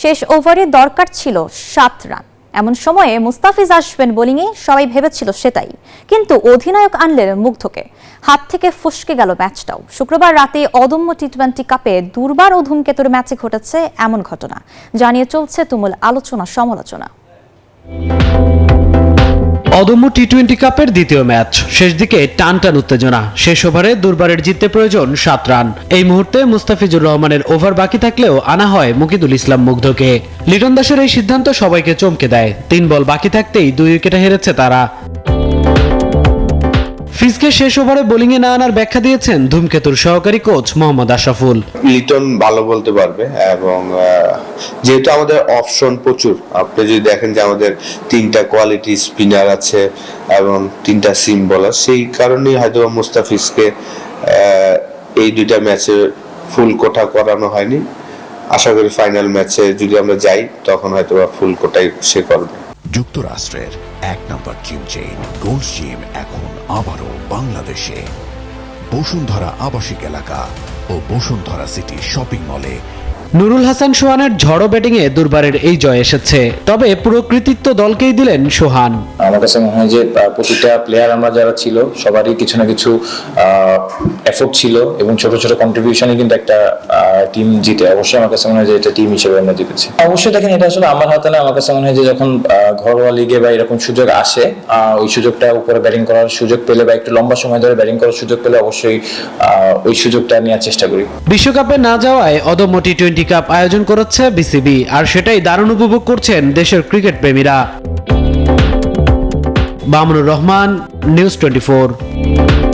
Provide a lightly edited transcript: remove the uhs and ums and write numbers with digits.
শেষ ওভারে দরকার ছিল 7 রান। এমন সময়ে মুস্তাফিজ আসবেন বোলিংয়ে, সবাই ভেবেছিল সেটাই, কিন্তু অধিনায়ক আনলেন মুগ্ধকে। হাত থেকে ফসকে গেল ম্যাচটাও। শুক্রবার রাতে অদম্য টি-20 কাপে দুর্বার ও ধূমকেতুর ম্যাচে ঘটেছে এমন ঘটনা, জানিয়ে চলছে তুমুল আলোচনা সমালোচনা। অদম্য টি-20 কাপের দ্বিতীয় ম্যাচ, শেষ দিকে টান উত্তেজনা। শেষ ওভারে দুর্বারের জিততে প্রয়োজন 7 রান। এই মুহূর্তে মুস্তাফিজুর রহমানের ওভার বাকি থাকলেও আনা হয় মুকিদুল ইসলাম মুগ্ধকে। লিটন দাসের এই সিদ্ধান্ত সবাইকে চমকে দেয়। 3 বল বাকি থাকতেই 2 উইকেটে হেরেছে তারা। ফিজকে শেষ ওভারে বোলিংয়ে না আনার ব্যাখ্যা দিয়েছেন ধূমকেতুর সহকারী কোচ মোহাম্মদ আশরাফুল। লিটন ভালো বলতে পারবে এবং যেহেতু আমাদের অপশন প্রচুর, আপনি যদি দেখেন যে আমাদের 3টা কোয়ালিটি স্পিনার আছে এবং 3টা সিম বোলার, সেই কারণেই হয়তো মুস্তাফিজকে এই 2টা ম্যাচে ফুল কোটা করানো হয়নি। আশা করি ফাইনাল ম্যাচে যদি আমরা যাই তখন হয়তো ফুল কোটাই সে করবে। যুক্তরাষ্ট্রের 1 নম্বর জিম চেইন গোল্ড জিম এখন আবারও বাংলাদেশে। বসুন্ধরা আবাসিক এলাকা ও বসুন্ধরা সিটি শপিং মলে নুরুল হাসান সোহানের ঝড়ো ব্যাটিংয়ে দুর্বারের এই জয় এসেছে, তবে পুরো কৃতিত্ব দলকেই দিলেন সোহান। আমার কাছে মনে হয় যে প্রতিটা প্লেয়ার আমরা যারা ছিল সবারই কিছু না কিছু এফোর্ট ছিল এবং ছোট ছোট কন্ট্রিবিউশনে কিন্তু একটা টিম জিতে। অবশ্যই আমার কাছে মনে হয় যে এটা টিম হিসেবে আমরা জিতেছি। অবশ্যই দেখেন, এটা আসলে আমার হাতে না। আমার কাছে মনে হয় যে যখন ঘরোয়া লিগে বা এরকম সুযোগ আসে, ওই সুযোগটা উপরে ব্যাটিং করার সুযোগ পেলে বা একটু লম্বা সময় ধরে ব্যাটিং করার সুযোগ পেলে অবশ্যই ওই সুযোগটা নেওয়ার চেষ্টা করি। বিশ্বকাপে না যাওয়ায় অদম্য টি-20 কাপ আয়োজন করেছে বিসিবি, আর সেটাই দারুণ উপভোগ করছেন দেশের ক্রিকেট প্রেমীরা। বামনুর রহমান, নিউজ 24।